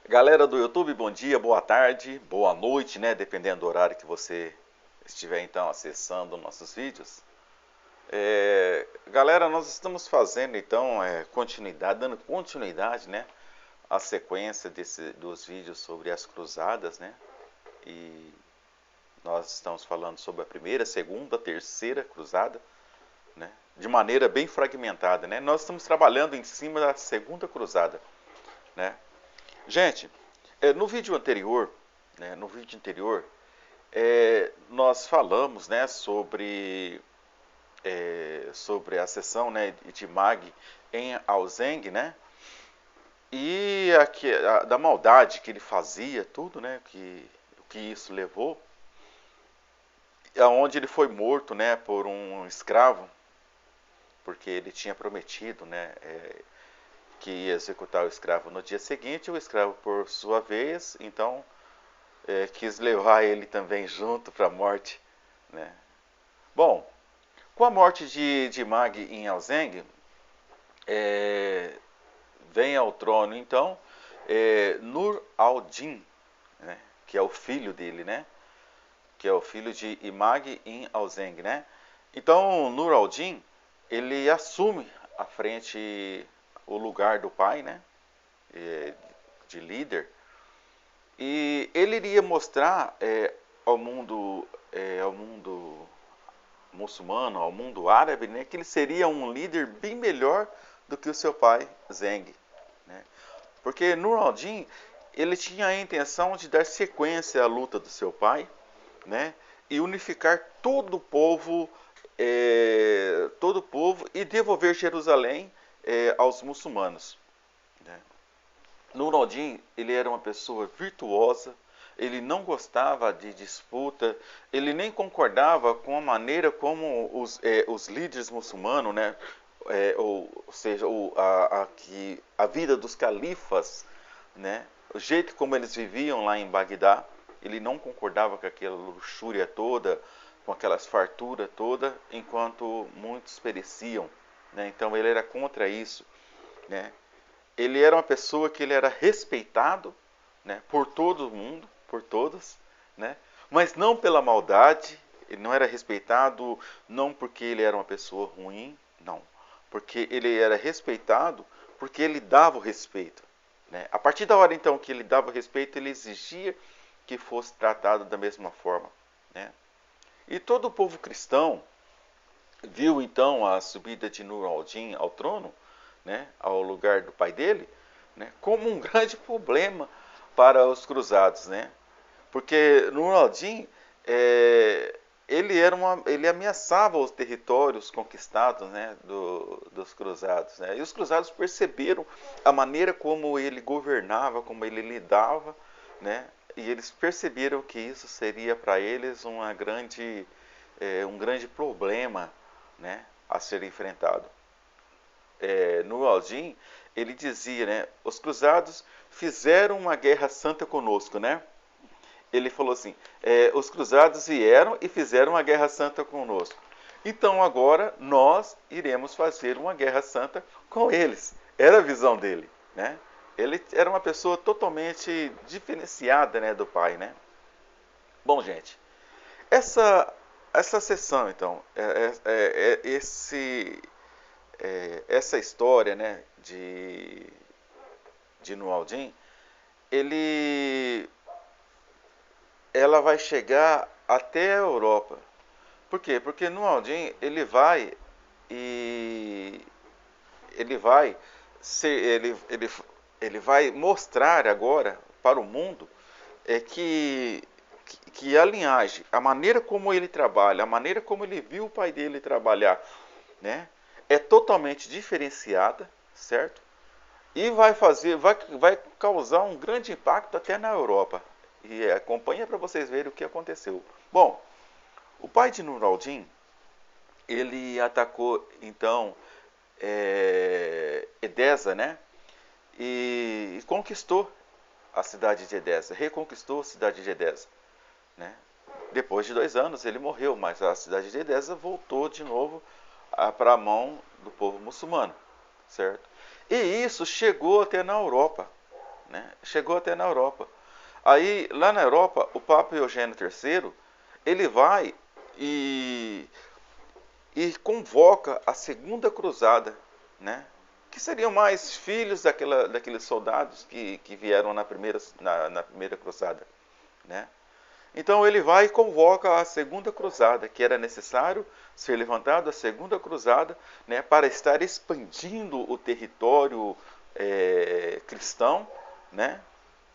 Galera do YouTube, bom dia, boa tarde, boa noite, né? Dependendo do horário que você estiver então acessando nossos vídeos. Galera, nós estamos fazendo então continuidade, dando continuidade, né? À sequência dos vídeos sobre as cruzadas, né? E nós estamos falando sobre a primeira, segunda, terceira cruzada, né? De maneira bem fragmentada, né? Nós estamos trabalhando em cima da segunda cruzada, né? Gente, no vídeo anterior, nós falamos, né, sobre a sessão, né, de Mag em Aozeng, né, e da maldade que ele fazia, tudo, né, que isso levou, aonde ele foi morto, né, por um escravo, porque ele tinha prometido, né, que ia executar o escravo no dia seguinte. O escravo, por sua vez, então quis levar ele também junto para a morte, né? Bom, com a morte de Mag em Aozeng, vem ao trono então Nur al-Din, né? Que é o filho dele, né? Que é o filho de Imag em Aozeng, né? Então Nur al-Din ele assume à frente o lugar do pai, né? De líder. E ele iria mostrar ao mundo muçulmano, ao mundo árabe, né, que ele seria um líder bem melhor do que o seu pai Zeng, né? Porque Nur al-Din ele tinha a intenção de dar sequência à luta do seu pai, né, e unificar todo o povo e devolver Jerusalém aos muçulmanos, né? Nur al-Din ele era uma pessoa virtuosa, ele não gostava de disputa, ele nem concordava com a maneira como os líderes muçulmanos, né, ou seja, a vida dos califas, né, o jeito como eles viviam lá em Bagdá, ele não concordava com aquela luxúria toda, com aquelas farturas toda, enquanto muitos pereciam, né? Então ele era contra isso, né? Ele era uma pessoa que ele era respeitado, né, por todo mundo, por todos, né, mas não pela maldade. Ele não era respeitado não porque ele era uma pessoa ruim, não, porque ele era respeitado porque ele dava o respeito, né? A partir da hora então que ele dava o respeito, ele exigia que fosse tratado da mesma forma, né? E todo o povo cristão viu então a subida de Nur al-Din ao trono, né, ao lugar do pai dele, né, como um grande problema para os cruzados, né? Porque Nur al-Din ele ameaçava os territórios conquistados, né, dos cruzados, né? E os cruzados perceberam a maneira como ele governava, como ele lidava, né? E eles perceberam que isso seria para eles um grande problema, né, a ser enfrentado. No al-Din ele dizia, né, os cruzados fizeram uma guerra santa conosco, né? Ele falou assim, os cruzados vieram e fizeram uma guerra santa conosco. Então agora nós iremos fazer uma guerra santa com eles. Era a visão dele, né? Ele era uma pessoa totalmente diferenciada, né, do pai, né? Bom, gente, essa essa sessão, então, essa história, né, de Nur al-Din, ele ela vai chegar até a Europa. Por quê? Porque Nur al-Din e ele vai ser, ele vai mostrar agora para o mundo que a linhagem, a maneira como ele trabalha, a maneira como ele viu o pai dele trabalhar, né, é totalmente diferenciada, certo? E vai causar um grande impacto até na Europa. E acompanha para vocês verem o que aconteceu. Bom, o pai de Nur al-Din, ele atacou então Edessa, né? E conquistou a cidade de Edessa, reconquistou a cidade de Edessa, né? Depois de 2 anos ele morreu, mas a cidade de Edessa voltou de novo para a mão do povo muçulmano, certo? E isso chegou até na Europa, né? Chegou até na Europa. Aí, lá na Europa, o Papa Eugênio III, ele vai e, e convoca a Segunda Cruzada, né? Que seriam mais filhos daqueles soldados que vieram na primeira cruzada, né? Então ele vai e convoca a Segunda Cruzada, que era necessário ser levantada a Segunda Cruzada, né, para estar expandindo o território cristão, né?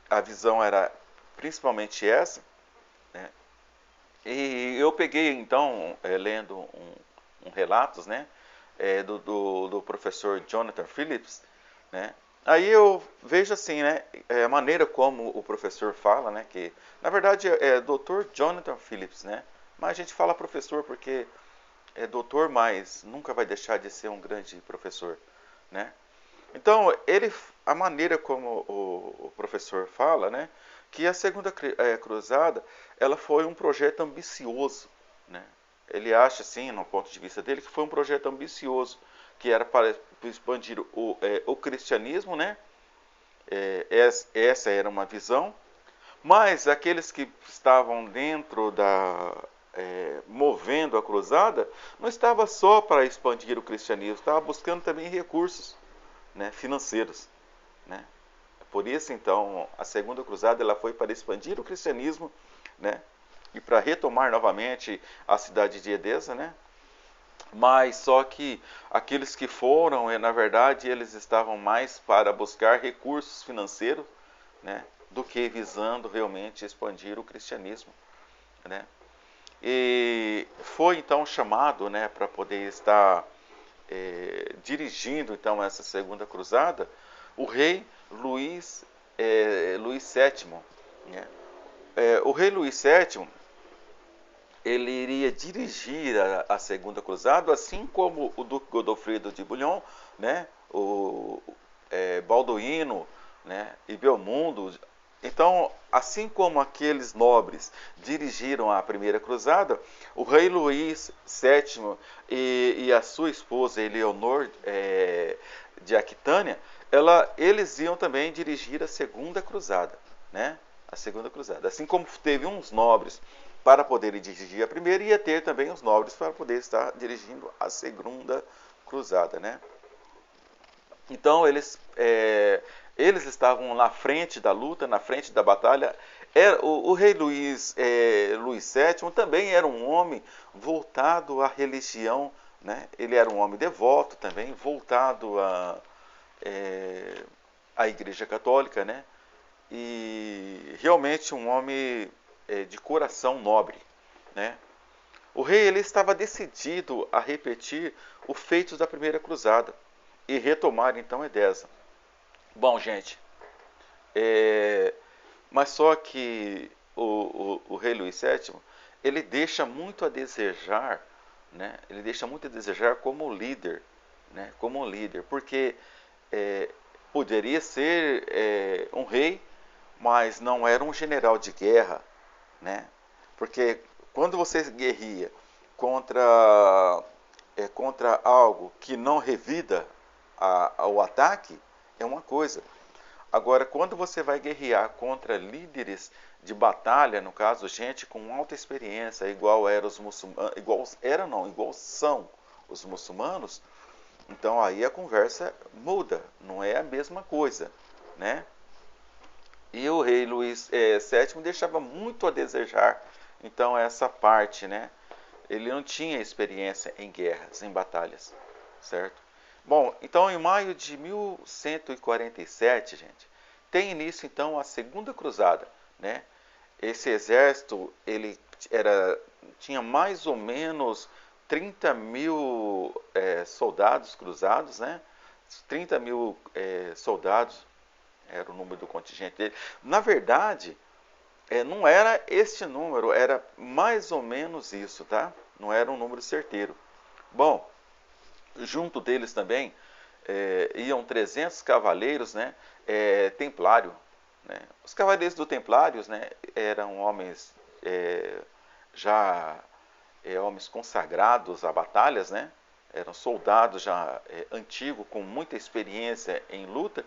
A visão era principalmente essa, né? E eu peguei então, lendo um relatos, né, do professor Jonathan Phillips, né? Aí eu vejo assim, né, a maneira como o professor fala, né, que na verdade é Dr. Jonathan Phillips, né? Mas a gente fala professor porque é doutor, mas nunca vai deixar de ser um grande professor, né? Então, a maneira como o professor fala, né, que a Segunda Cruzada, ela foi um projeto ambicioso, né? Ele acha, assim, no ponto de vista dele, que foi um projeto ambicioso, que era para expandir o cristianismo, né? Essa era uma visão, mas aqueles que estavam dentro movendo a cruzada, não estava só para expandir o cristianismo, estava buscando também recursos, né, financeiros, né? Por isso, então, a Segunda Cruzada ela foi para expandir o cristianismo, né, e para retomar novamente a cidade de Edessa, né? Mas só que aqueles que foram, na verdade, eles estavam mais para buscar recursos financeiros, né, do que visando realmente expandir o cristianismo, né? E foi então chamado, né, para poder estar dirigindo então essa segunda cruzada, o rei Luís VII, né? O rei Luís VII ele iria dirigir a segunda cruzada, assim como o duque Godofredo de Bouillon, né? O Balduíno, né? E Belmundo. Então, assim como aqueles nobres dirigiram a primeira cruzada, o rei Luís VII e a sua esposa Eleonor de Aquitânia, eles iam também dirigir a segunda cruzada, né? A segunda cruzada. Assim como teve uns nobres para poderem dirigir a primeira, ia ter também os nobres para poder estar dirigindo a segunda cruzada, né? Então eles estavam na frente da luta, na frente da batalha. O rei Luís VII também era um homem voltado à religião, né? Ele era um homem devoto também, voltado à Igreja Católica, né? E realmente um homem de coração nobre, né? O rei ele estava decidido a repetir os feitos da primeira cruzada e retomar então Edessa. Bom, gente, mas só que o rei Luís VII ele deixa muito a desejar, né? Ele deixa muito a desejar como líder, né? Como líder, porque é, poderia ser um rei, mas não era um general de guerra, né? Porque quando você guerria contra algo que não revida o ataque, é uma coisa. Agora, quando você vai guerrear contra líderes de batalha, no caso, gente com alta experiência, igual eram os muçulmanos, igual são os muçulmanos, então aí a conversa muda, não é a mesma coisa, né? E o rei Luís VII deixava muito a desejar, então essa parte, né? Ele não tinha experiência em guerras, em batalhas, certo? Bom, então em maio de 1147, gente, tem início então a Segunda Cruzada, né? Esse exército ele tinha mais ou menos 30 mil soldados cruzados, né? 30 mil soldados era o número do contingente dele. Na verdade, não era este número, era mais ou menos isso, tá? Não era um número certeiro. Bom, junto deles também iam 300 cavaleiros, né? Templário, né? Os cavaleiros do Templários, né? Eram homens já homens consagrados a batalhas, né? Eram soldados já antigos com muita experiência em luta.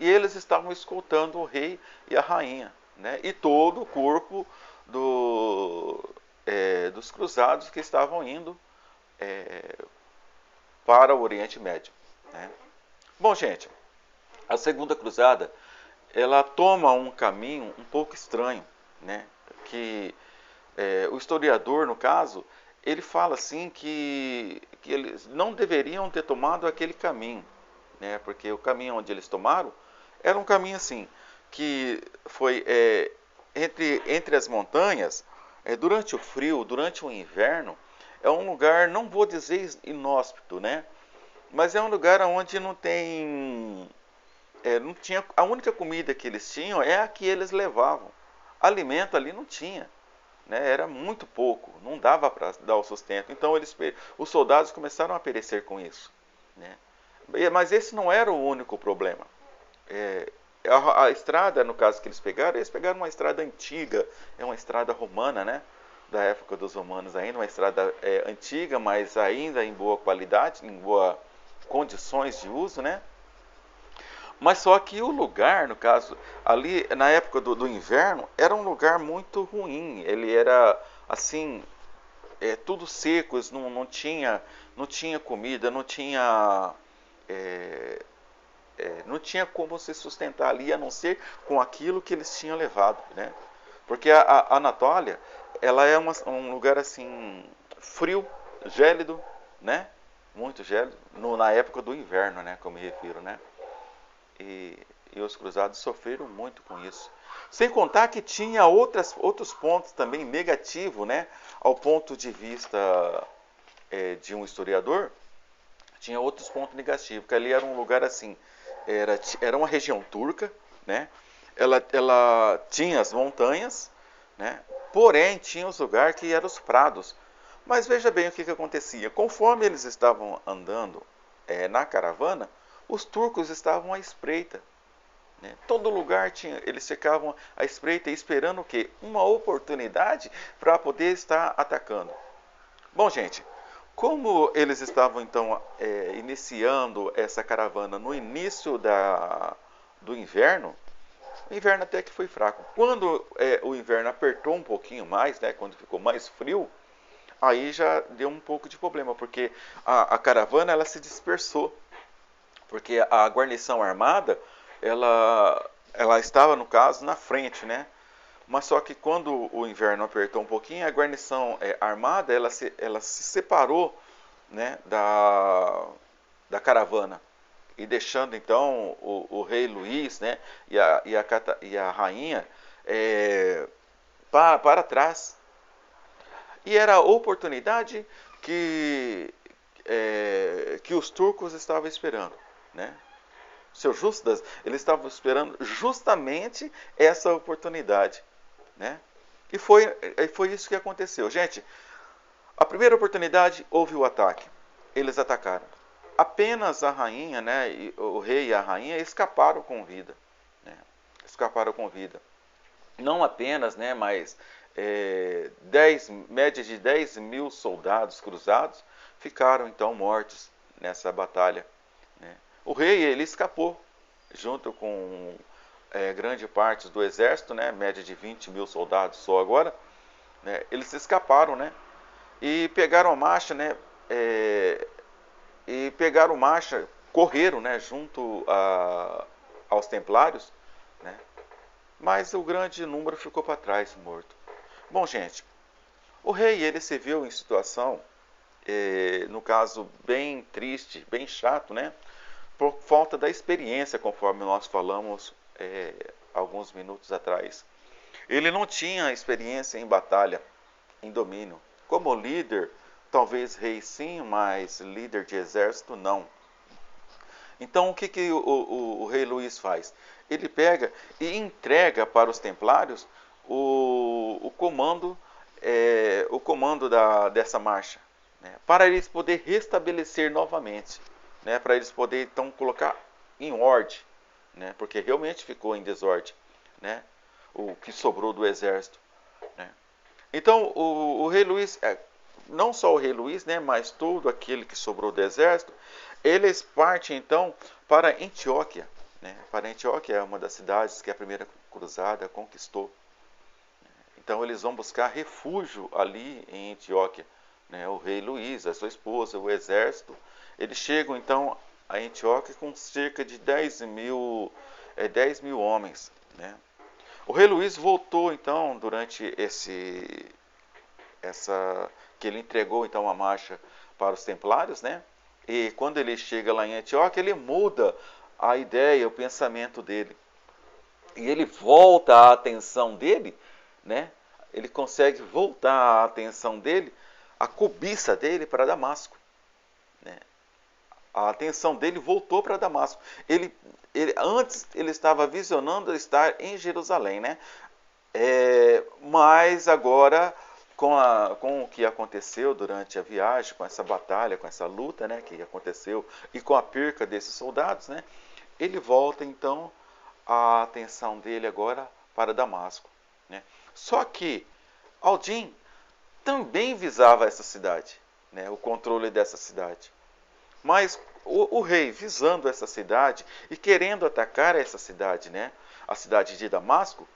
e eles estavam escoltando o rei e a rainha, né? E todo o corpo dos cruzados que estavam indo para o Oriente Médio, né? Bom, gente, a segunda cruzada, ela toma um caminho um pouco estranho, né? Que o historiador, no caso, ele fala assim que eles não deveriam ter tomado aquele caminho, né? Porque o caminho onde eles tomaram era um caminho assim, que foi entre as montanhas, durante o frio, durante o inverno, é um lugar, não vou dizer inóspito, né? Mas é um lugar onde não tem, não tinha, a única comida que eles tinham é a que eles levavam. Alimento ali não tinha, né? Era muito pouco, não dava para dar o sustento. Então os soldados começaram a perecer com isso, né? Mas esse não era o único problema. É, a estrada, no caso que eles pegaram uma estrada antiga, é uma estrada romana, né? Da época dos romanos ainda, uma estrada antiga, mas ainda em boa qualidade, em boas condições de uso, né? Mas só que o lugar, no caso, ali na época do inverno, era um lugar muito ruim. Ele era assim, tudo seco, não tinha comida, não tinha como se sustentar ali, a não ser com aquilo que eles tinham levado, né? Porque a Anatólia, ela é um lugar assim, frio, gélido, né? Muito gélido, na época do inverno, né? Como me refiro, né? E, e os cruzados sofreram muito com isso. Sem contar que tinha outros pontos também negativos, né? Ao ponto de vista de um historiador, tinha outros pontos negativos, porque ali era um lugar assim, era uma região turca, né? Ela tinha as montanhas, né? Porém tinha os lugares que eram os prados. Mas veja bem o que acontecia. Conforme eles estavam andando na caravana, os turcos estavam à espreita, né? Todo lugar eles ficavam à espreita esperando o quê? Uma oportunidade para poder estar atacando. Bom, gente, como eles estavam então iniciando essa caravana no início do inverno, o inverno até que foi fraco. Quando o inverno apertou um pouquinho mais, né, quando ficou mais frio, aí já deu um pouco de problema, porque a caravana ela se dispersou, porque a guarnição armada ela estava, no caso, na frente, né? Mas só que quando o inverno apertou um pouquinho, a guarnição armada ela se separou, né, da caravana, e deixando então o rei Luís, né, e a rainha para trás. E era a oportunidade que os turcos estavam esperando, né? Seu Justas, eles estavam esperando justamente essa oportunidade, né? E foi isso que aconteceu. Gente, a primeira oportunidade houve o ataque. Eles atacaram. Apenas a rainha, né, o rei e a rainha escaparam com vida, né? Escaparam com vida. Não apenas, né, mas média de 10 mil soldados cruzados ficaram então mortos nessa batalha, né? O rei ele escapou junto com grande parte do exército, né, média de 20 mil soldados só agora, né? Eles escaparam, né, e pegaram a marcha, né, correram, né, junto aos templários, né, mas o grande número ficou para trás, morto. Bom, gente, o rei ele se viu em situação, no caso, bem triste, bem chato, né, por falta da experiência, conforme nós falamos alguns minutos atrás. Ele não tinha experiência em batalha, em domínio. Como líder, talvez rei sim, mas líder de exército não. Então o que o rei Luís faz? Ele pega e entrega para os templários o comando, dessa marcha, né, para eles poderem restabelecer novamente, né, para eles poderem então colocar em ordem, né, porque realmente ficou em desordem, né, o que sobrou do exército, né. Então o rei Luís, não só o rei Luís, né, mas todo aquele que sobrou do exército, eles partem então para Antioquia, né, para Antioquia, é uma das cidades que a primeira cruzada conquistou. Então eles vão buscar refúgio ali em Antioquia, né, o rei Luís, a sua esposa, o exército. Eles chegam então a Antioquia com cerca de 10 mil homens, né. O rei Luís voltou então durante que ele entregou então a marcha para os templários, né? E quando ele chega lá em Antioquia, ele muda a ideia, o pensamento dele. E ele volta a atenção dele, né? Ele consegue voltar a atenção dele, a cobiça dele para Damasco, né? A atenção dele voltou para Damasco. Antes ele estava visionando estar em Jerusalém, né? Mas agora, com o que aconteceu durante a viagem, com essa batalha, com essa luta, né, que aconteceu, e com a perca desses soldados, né, ele volta então a atenção dele agora para Damasco, né? Só que Aldim também visava essa cidade, né, o controle dessa cidade. Mas o rei, visando essa cidade e querendo atacar essa cidade, né, a cidade de Damasco,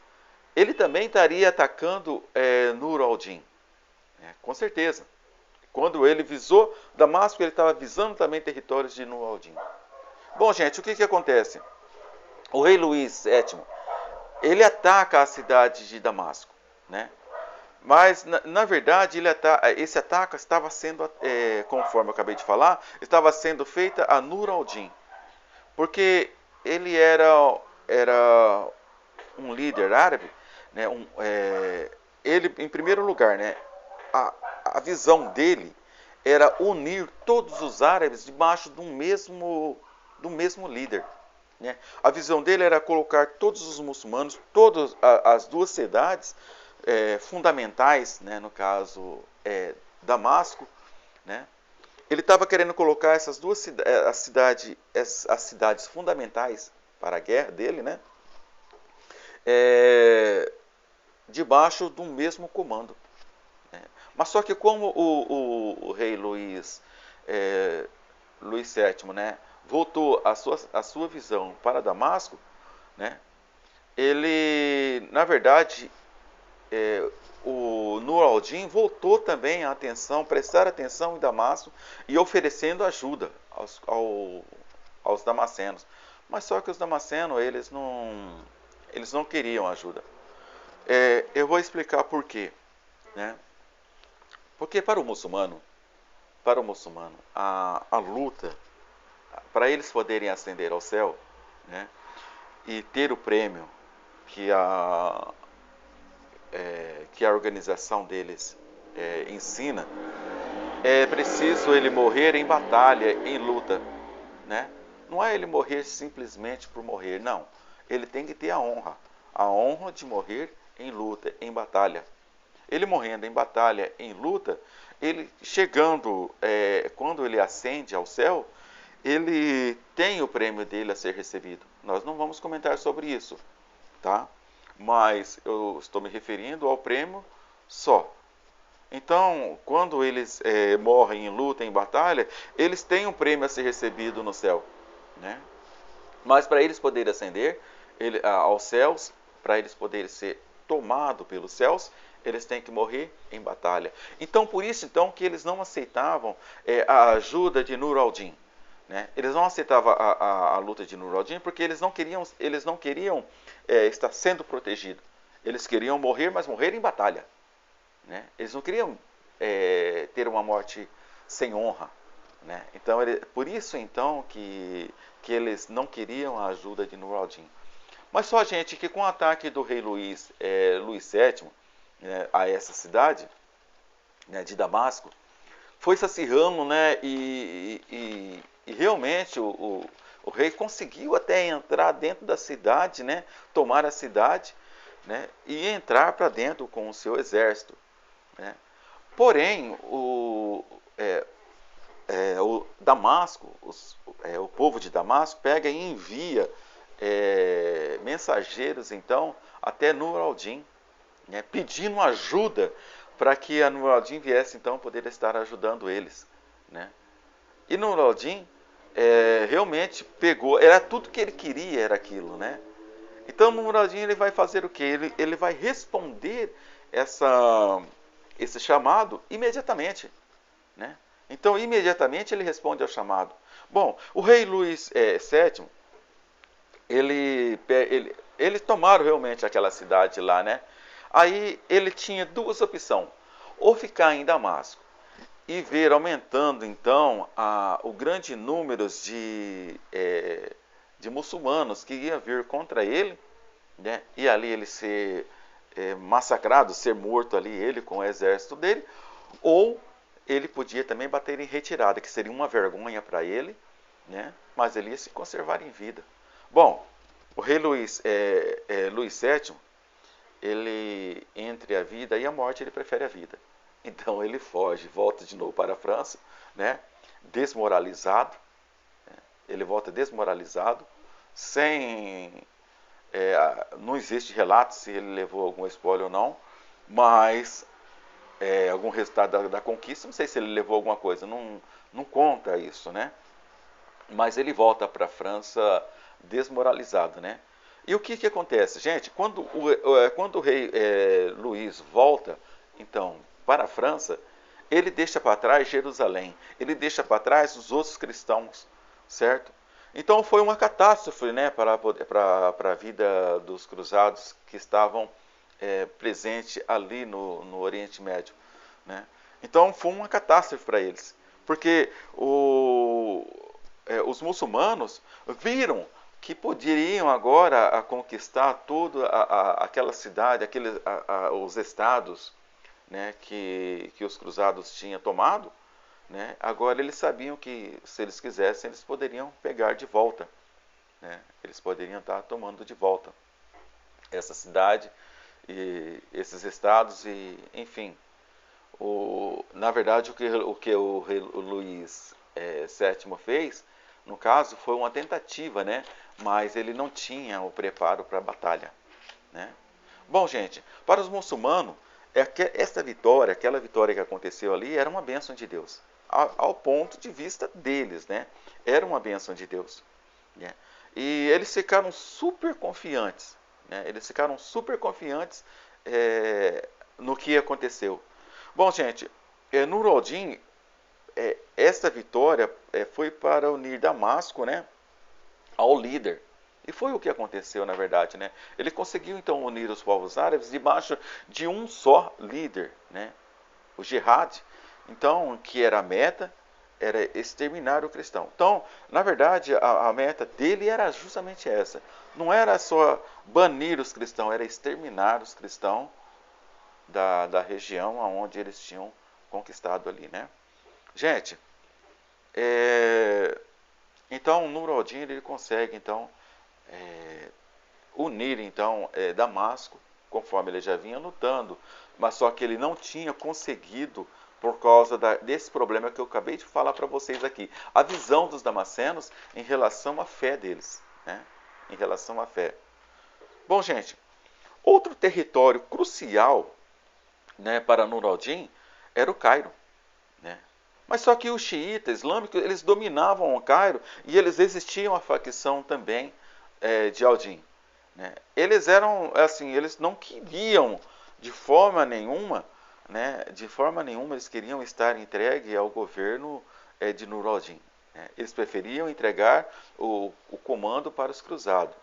ele também estaria atacando Nur al-Din, né, com certeza. Quando ele visou Damasco, ele estava visando também territórios de Nur al-Din. Bom, gente, o que acontece? O rei Luís VII, ele ataca a cidade de Damasco, né? Mas, na verdade, esse ataque estava sendo, conforme eu acabei de falar, estava sendo feita a Nur al-Din, porque ele era um líder árabe, né, ele, em primeiro lugar, né, a visão dele era unir todos os árabes debaixo do mesmo líder. Né? A visão dele era colocar todos os muçulmanos, todas as duas cidades fundamentais, né, no caso Damasco, né? Ele estava querendo colocar essas duas as cidades fundamentais para a guerra dele, né? Debaixo do mesmo comando. Né? Mas só que como o rei Luís VII, né, voltou a sua visão para Damasco, né, ele, na verdade, o Nur al-Din voltou também a atenção, prestar atenção em Damasco e oferecendo ajuda aos damascenos. Mas só que os damascenos, eles não queriam ajuda. Eu vou explicar por quê, né? Porque para o muçulmano, a luta, para eles poderem ascender ao céu, né, e ter o prêmio que que a organização deles ensina, é preciso ele morrer em batalha, em luta, né? Não é ele morrer simplesmente por morrer, não. Ele tem que ter a honra de morrer em luta, em batalha. Ele morrendo em batalha, em luta, ele chegando, quando ele ascende ao céu, ele tem o prêmio dele a ser recebido. Nós não vamos comentar sobre isso, tá? Mas eu estou me referindo ao prêmio só. Então, quando eles morrem em luta, em batalha, eles têm um prêmio a ser recebido no céu, né? Mas para eles poderem ascender aos céus, para eles poderem ser tomados pelos céus, eles têm que morrer em batalha. Então, por isso então que eles não aceitavam a ajuda de Nur al-Din, né? Eles não aceitavam a luta de Nur al-Din porque eles não queriam estar sendo protegidos. Eles queriam morrer, mas morrer em batalha, né? Eles não queriam ter uma morte sem honra, né? Então, por isso então que eles não queriam a ajuda de Nur al-Din. Mas só, gente, que com o ataque do rei Luís VII, né, a essa cidade, né, de Damasco, foi se acirrando, né, e realmente o rei conseguiu até entrar dentro da cidade, né, tomar a cidade, né, e entrar para dentro com o seu exército, né. Porém, o Damasco, o povo de Damasco pega e envia mensageiros então até Nur al-Din, né, pedindo ajuda para que a Nur al-Din viesse então poder estar ajudando eles, né. E Nur al-Din realmente pegou, era tudo que ele queria, era aquilo, né? Então Nur al-Din ele vai fazer o quê? Ele vai responder esse chamado imediatamente, né? Então imediatamente ele responde ao chamado. Bom, o rei Luís VII, eles tomaram realmente aquela cidade lá, né? Aí ele tinha duas opções: ou ficar em Damasco e ver aumentando então o grande número de muçulmanos que ia vir contra ele, né? E ali ele ser massacrado, ser morto ali, ele com o exército dele, ou ele podia também bater em retirada, que seria uma vergonha para ele, né? Mas ele ia se conservar em vida. Bom, o rei Luís VII, ele, entre a vida e a morte, ele prefere a vida. Então ele foge, volta de novo para a França, né? Desmoralizado, né? Ele volta desmoralizado, sem... não existe relato se ele levou algum spoiler ou não, mas algum resultado da conquista, não sei se ele levou alguma coisa, não conta isso, né? Mas ele volta para a França desmoralizado, né? E o que acontece? Gente, quando o rei Luís volta, então, para a França, ele deixa para trás Jerusalém, ele deixa para trás os outros cristãos, certo? Então foi uma catástrofe, né, para a vida dos cruzados que estavam presentes ali no Oriente Médio, né? Então foi uma catástrofe para eles, porque os muçulmanos viram que poderiam agora conquistar toda aquela cidade, os estados, né, que os cruzados tinham tomado, né? Agora eles sabiam que, se eles quisessem, eles poderiam pegar de volta, né? Eles poderiam estar tomando de volta essa cidade e esses estados e, enfim, na verdade o rei Luís VII fez, no caso, foi uma tentativa, né? Mas ele não tinha o preparo para a batalha, né? Bom, gente, para os muçulmanos, essa vitória, aquela vitória que aconteceu ali, era uma bênção de Deus, ao ponto de vista deles, né? Era uma bênção de Deus, né? E eles ficaram super confiantes, né? Eles ficaram super confiantes no que aconteceu. Bom, gente, Nur al-Din, esta vitória foi para unir Damasco, né, ao líder. E foi o que aconteceu, na verdade, né? Ele conseguiu então unir os povos árabes debaixo de um só líder, né? O Jihad, então, que era a meta, era exterminar o cristão. Então, na verdade, a meta dele era justamente essa. Não era só banir os cristãos, era exterminar os cristãos da região onde eles tinham conquistado ali, né? Gente, então Nur al-Din ele consegue então unir então Damasco, conforme ele já vinha lutando, mas só que ele não tinha conseguido por causa desse problema que eu acabei de falar para vocês aqui, a visão dos damascenos em relação à fé deles, né? Em relação à fé. Bom, gente, outro território crucial, né, para Nur al-Din era o Cairo, né? Mas só que os xiitas islâmicos, eles dominavam o Cairo e eles existiam a facção também de al-Din, né? Eles eram assim, eles não queriam de forma nenhuma, né? De forma nenhuma eles queriam estar entregue ao governo de Nur al-Din, né? Eles preferiam entregar o comando para os cruzados.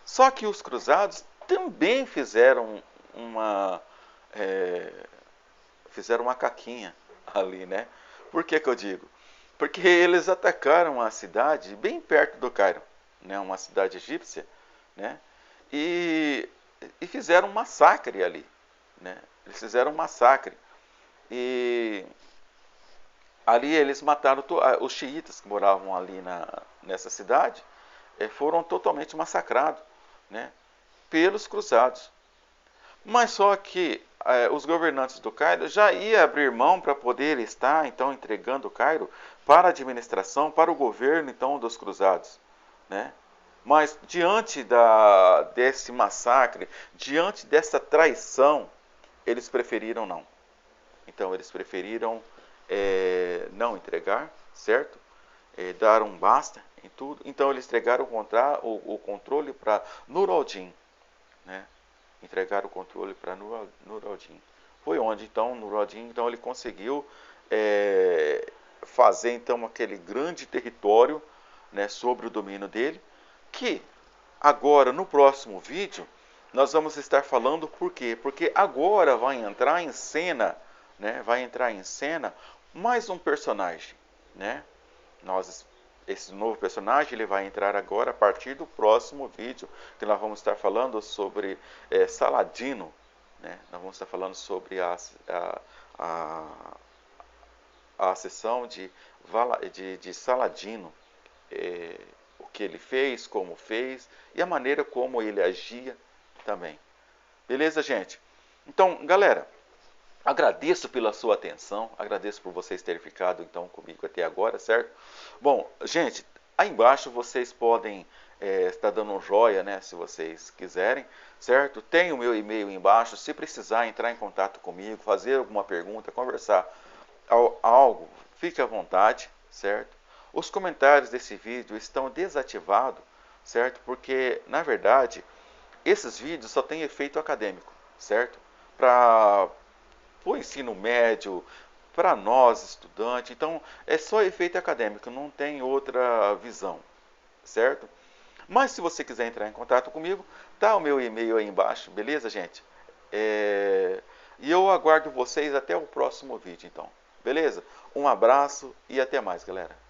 Só que os cruzados também é, fizeram uma caquinha ali, né? Por que eu digo? Porque eles atacaram a cidade bem perto do Cairo, né? Uma cidade egípcia, né? E, e fizeram um massacre ali, né? Eles fizeram um massacre. E ali eles mataram os xiitas que moravam ali nessa cidade, foram totalmente massacrados, né? Pelos cruzados. Mas só que os governantes do Cairo já iam abrir mão para poder estar, então, entregando o Cairo para a administração, para o governo, então, dos cruzados, né? Mas, diante desse massacre, diante dessa traição, eles preferiram não. Então, eles preferiram não entregar, certo? dar um basta em tudo. Então eles entregaram o controle para Nur-al-Din, né? Entregaram o controle para Nur-al-Din. Foi onde então Nur-al-Din então ele conseguiu fazer então aquele grande território, né, sobre o domínio dele, que agora no próximo vídeo nós vamos estar falando por quê? Porque agora vai entrar em cena, né? Vai entrar em cena mais um personagem, né? Esse novo personagem ele vai entrar agora a partir do próximo vídeo, que nós vamos estar falando sobre Saladino, né? Nós vamos estar falando sobre a, a sessão de Saladino, o que ele fez, como fez e a maneira como ele agia também. Beleza, gente? Então, galera, agradeço pela sua atenção, agradeço por vocês terem ficado então comigo até agora, certo? Bom, gente, aí embaixo vocês podem estar dando um joia, né, se vocês quiserem, certo? Tem o meu e-mail embaixo, se precisar entrar em contato comigo, fazer alguma pergunta, conversar algo, fique à vontade, certo? Os comentários desse vídeo estão desativados, certo? Porque, na verdade, esses vídeos só têm efeito acadêmico, certo? Para o ensino médio, para nós estudantes, então é só efeito acadêmico, não tem outra visão, certo? Mas se você quiser entrar em contato comigo, tá o meu e-mail aí embaixo, beleza, gente? E eu aguardo vocês até o próximo vídeo, então. Beleza? Um abraço e até mais, galera.